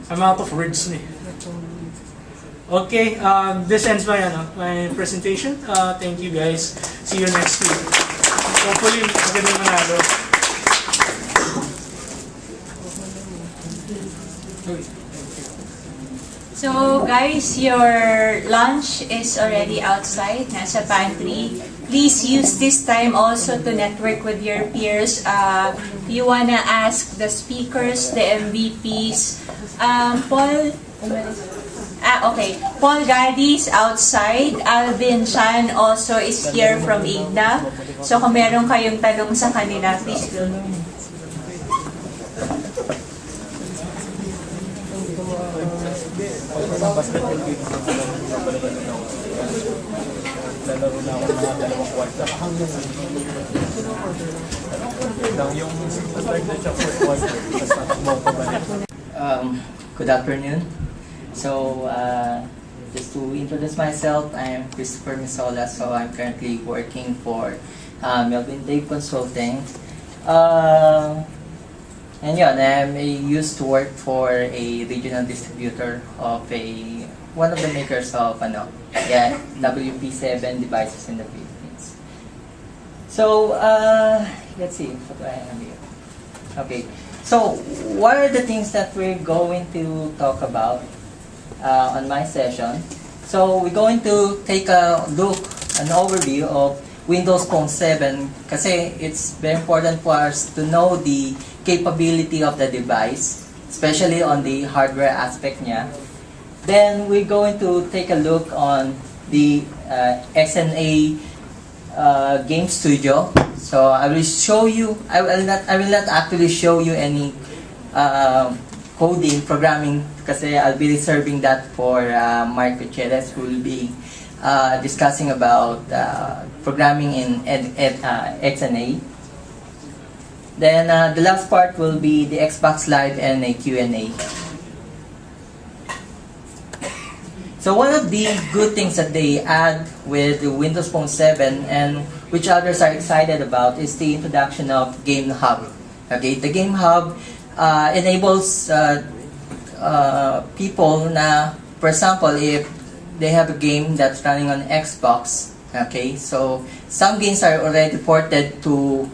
I'm out of words na eh. Okay, this ends my presentation. Thank you guys. See you next week. Hopefully, magandang manalo. So guys, your lunch is already outside, nasa pantry. Please use this time also to network with your peers. You wanna ask the speakers, the MVPs. Paul Gadis outside. Alvin Chan also is here from IGNA. So kung meron kayong tanong sa kanila, please go. Lalaro na ako ng mga dalawang kwarta. Yung start na siya for kwarta, tapos natakbo ko balik. Good afternoon. So, just to introduce myself, I am Christopher Misola. So, I'm currently working for Melvin Dave Consulting. And yeah, I used to work for a regional distributor of one of the makers of WP7 devices in the Philippines. So, let's see, what do I have here? Okay, so what are the things that we're going to talk about on my session? So, we're going to take a look, an overview of Windows Phone 7 kasi it's very important for us to know the capability of the device, especially on the hardware aspect niya. Then we're going to take a look on the XNA Game Studio. So I will show you. I will not actually show you any coding programming kasi I'll be reserving that for Mark Gutierrez, who will be discussing about programming in XNA. Then the last part will be the Xbox Live and a Q&A. So one of the good things that they add with the Windows Phone 7 and which others are excited about is the introduction of Game Hub. Okay, the Game Hub enables people na, for example, if they have a game that's running on Xbox, okay, so some games are already ported to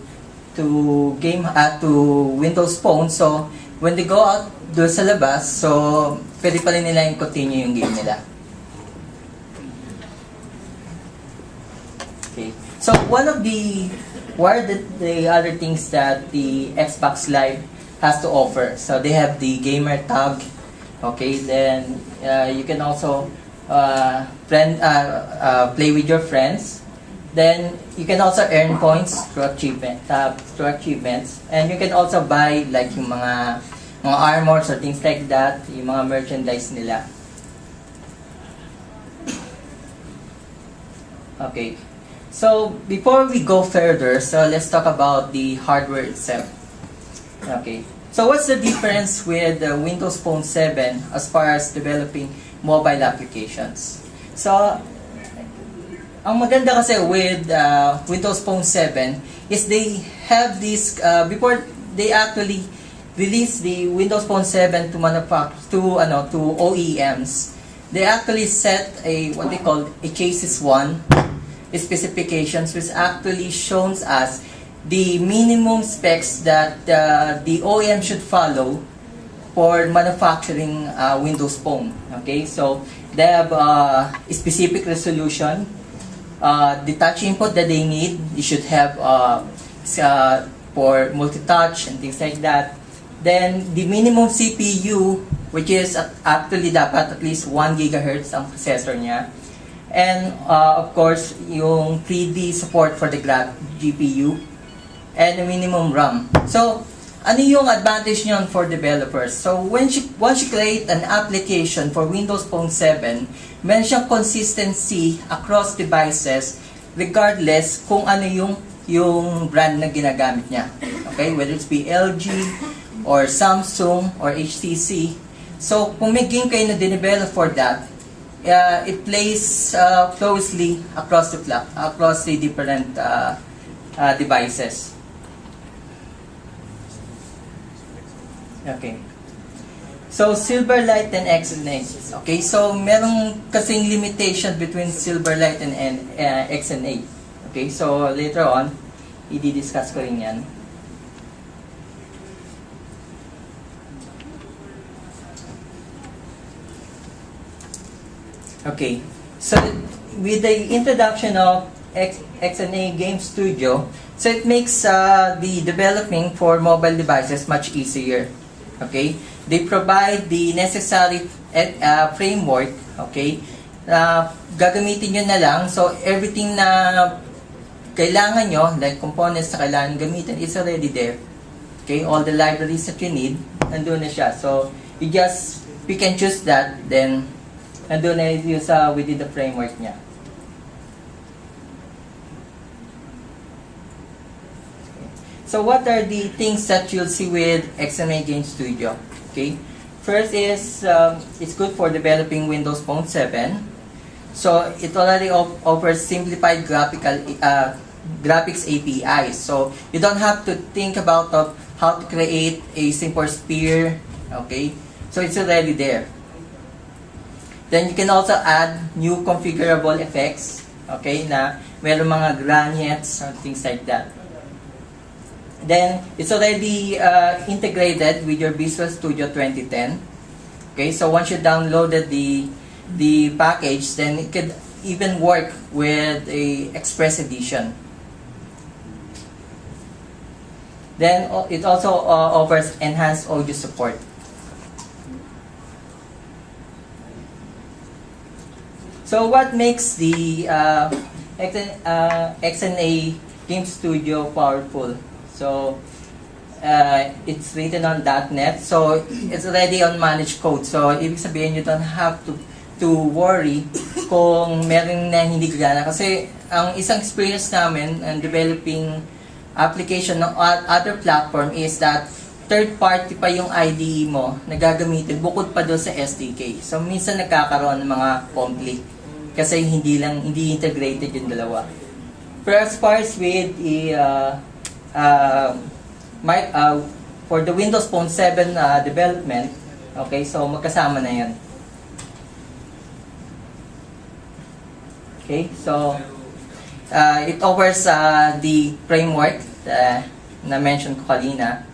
Windows Phone. So when they go out doon sa labas, so pwede pa rin nila yung continue yung game nila. Okay. So what are the other things that the Xbox Live has to offer? So they have the gamer tag. Okay, then you can also play with your friends. Then you can also earn points through achievements, and you can also buy like yung mga armors or things like that, yung mga merchandise nila. Okay, so before we go further, so let's talk about the hardware itself. Okay, so what's the difference with Windows Phone 7 as far as developing mobile applications? So ang maganda kasi with Windows Phone 7 is they have this before they actually release the Windows Phone 7 to OEMs. They actually set what they call a chassis 1 specifications, which actually shows us the minimum specs that the OEM should follow for manufacturing Windows Phone. Okay, so they have a specific resolution. The touch input that they need, you should have for multi-touch and things like that. Then, the minimum CPU, which is actually dapat at least 1 GHz ang processor niya. And, of course, yung 3D support for the GPU. And the minimum RAM. So, ano yung advantage niyon for developers? So, once you create an application for Windows Phone 7, meron siyang consistency across devices regardless kung ano yung brand na ginagamit niya. Okay, whether it's be LG or Samsung or HTC. So, kung may game kayo na dinevelop for that, it plays closely across the different devices. Okay. So, Silverlight and XNA. Okay, so merong kasing limitation between Silverlight and XNA. Okay, so later on, i-discuss ko rin yan. Okay, so with the introduction of XNA Game Studio, so it makes the developing for mobile devices much easier. Okay, they provide the necessary framework. Okay, gagamitin nyo na lang. So everything na kailangan nyo, like components na kailangan gamitin, is already there. Okay, all the libraries that you need, nandun na siya. So you just pick and choose that, then nandun na yung within the framework niya. So what are the things that you'll see with XNA Game Studio? Okay, first is it's good for developing Windows Phone 7. So it already offers simplified graphics APIs. So you don't have to think about how to create a simple sphere. Okay, so it's already there. Then you can also add new configurable effects. Okay, na meron mga granites or things like that. Then, it's already integrated with your Visual Studio 2010. Okay, so once you downloaded the package, then it could even work with a Express Edition. Then, it also offers enhanced audio support. So, what makes the XNA Game Studio powerful? So, it's written on .NET. So, it's already on managed code. So, ibig sabihin, you don't have to worry kung meron na hindi gagana. Kasi, ang isang experience namin in developing application ng other platform is that third party pa yung IDE mo na gagamitin bukod pa doon sa SDK. So, minsan nagkakaroon ng mga conflict kasi hindi integrated yung dalawa. Pero as far as with for the Windows Phone 7 development, okay, so magkasama na yan. Okay, so it offers the framework na mention ko kanina.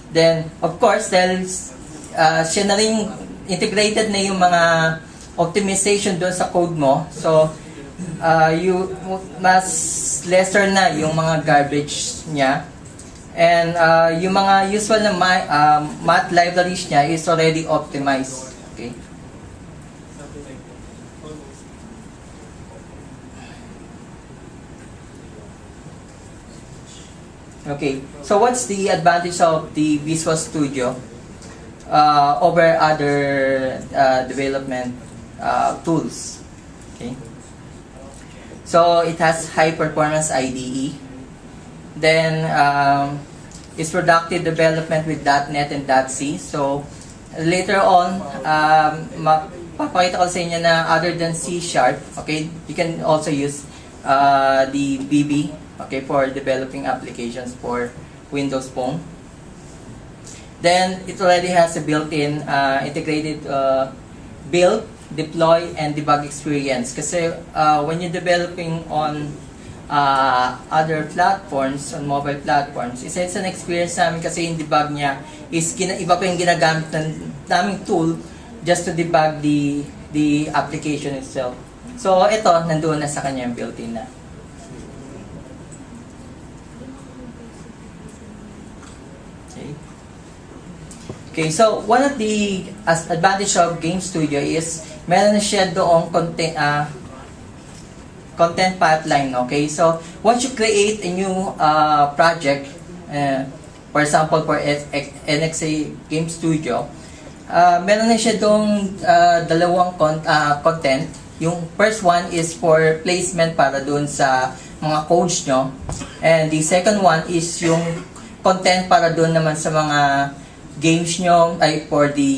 Then, of course, siya na rin integrated na yung mga optimization doon sa code mo. So, mas lesser na yung mga garbage niya. And yung mga usual na math libraries niya is already optimized. Okay. Okay. So what's the advantage of the Visual Studio over other development tools? Okay. So it has high performance IDE. Then it's productive development with .NET and .C. So later on, papakita ko sa inyo na other than C#, okay, you can also use the VB, okay, for developing applications for Windows Phone. Then it already has a built-in integrated build, deploy, and debug experience. Kasi when you're developing on other platforms, on mobile platforms, it's an experience namin kasi yung debug niya is iba pa yung ginagamit ng daming tool just to debug the application itself. So ito, nandoon na sa kanya yung built-in na. Okay, so one of the advantage of Game Studio is meron na siya doong content pipeline. Okay, so once you create a new project, for example for NXA Game Studio, meron na siya doong dalawang content. Yung first one is for placement para doon sa mga codes nyo, and the second one is yung content para doon naman sa mga games nyo, ay for the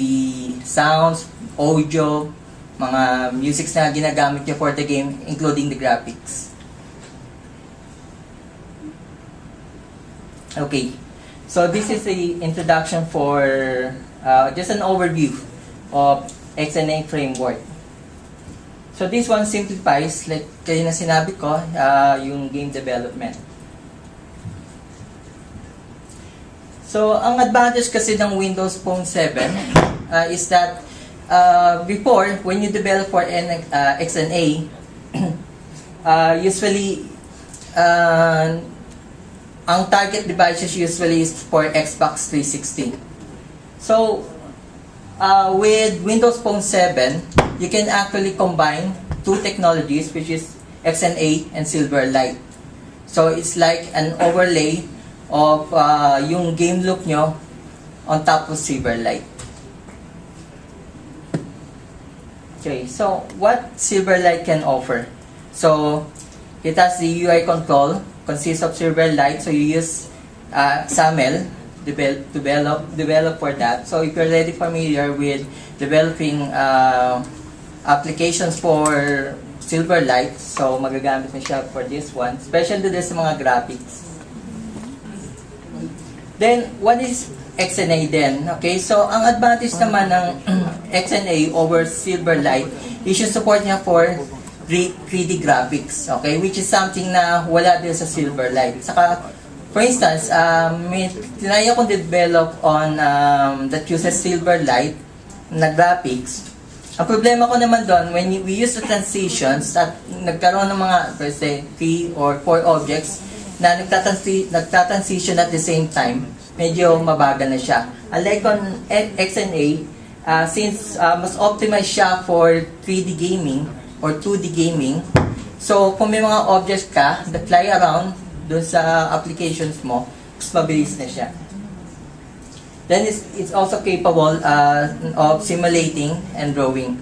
sounds, audio, mga musics na ginagamit nyo for the game, including the graphics. Okay, so this is the introduction for just an overview of XNA framework. So this one simplifies, like kaya na sinabi ko, yung game development. So ang advantage kasi ng Windows Phone 7 is that before, when you develop for XNA, usually ang target devices usually is for Xbox 360. So, with Windows Phone 7, you can actually combine two technologies, which is XNA and Silverlight. So, it's like an overlay of yung game loop nyo on top of Silverlight. Okay, so what Silverlight can offer? So, it has the UI control, consists of Silverlight, so you use XAML develop for that. So if you're already familiar with developing applications for Silverlight, so magagamit na siya for this one, especially sa mga graphics. Then, what is XNA then? Okay, so ang advantage naman ng XNA over Silverlight is yung support niya for 3D graphics, okay, which is something na wala din sa Silverlight. Saka, for instance, may tinry akong develop on that uses Silverlight na graphics. Ang problema ko naman doon, when we use the transitions at nagkaroon ng mga, let's say, 3 or 4 objects na nagtatransition at the same time, medyo mabagal na siya. Unlike on XNA, since mas optimized siya for 3D gaming, or 2D gaming. So, kung may mga objects ka that fly around doon sa applications mo, mas mabilis na siya. Then, it's also capable of simulating and drawing.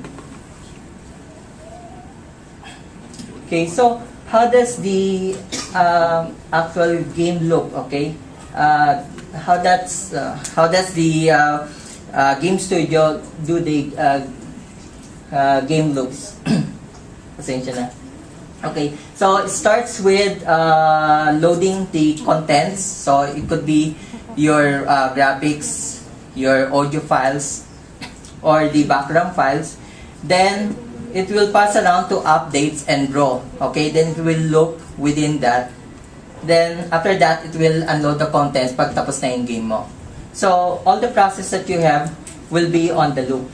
Okay, so, how does the actual game look, okay? How does the game studio do the game loops? Pasensya na. Okay, so it starts with loading the contents. So it could be your graphics, your audio files, or the background files. Then it will pass around to updates and draw. Okay, then it will loop within that. Then after that, it will unload the contents pag tapos na yung game mo. So all the process that you have will be on the loop.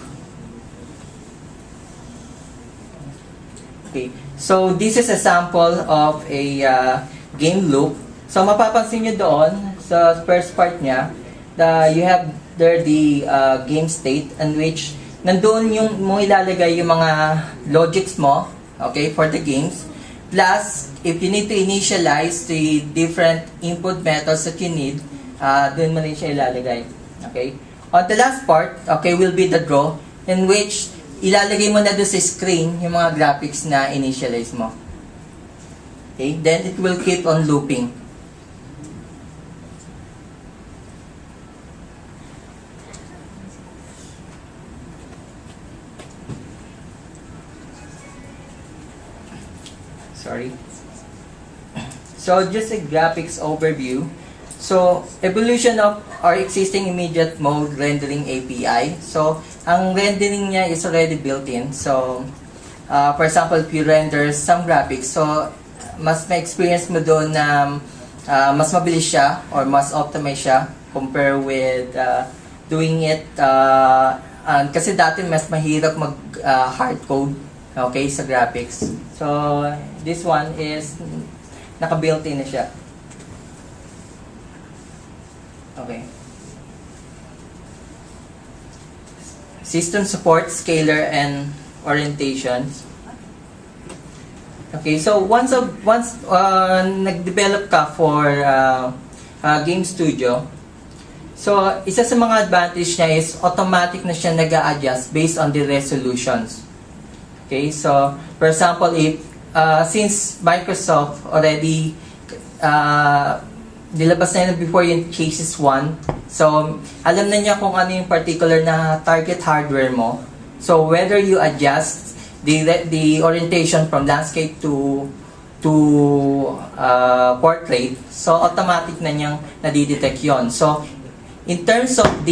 Okay, so this is a sample of a game loop. So mapapansin nyo doon sa first part niya, you have there the game state in which nandoon yung mo ilalagay yung mga logics mo, okay, for the games. Plus, if you need to initialize the different input methods that you need, doon mo rin siya ilalagay. Okay? On the last part, okay, will be the draw, in which ilalagay mo na doon sa screen yung mga graphics na initialize mo. Okay? Then, it will keep on looping. Sorry. So, just a graphics overview. So, evolution of our existing immediate mode rendering API. So, ang rendering niya is already built in. So, for example, if you render some graphics, so, mas ma-experience mo doon na mas mabilis siya or mas optimize siya compare with doing it. Kasi dati mas mahirap mag hard code, okay, sa graphics. So, this one is naka-built in na siya. Okay. System support, scalar, and orientations. Okay, so once nag-develop ka for Game Studio, so isa sa mga advantage niya is automatic na siya nag-a-adjust based on the resolutions. Okay, so for example, if since Microsoft already nilabas na yun before yung Cases 1. So, alam na niya kung ano yung particular na target hardware mo. So, whether you adjust the orientation from landscape to portrait, so automatic na niyang nadidetect yon. So, in terms of the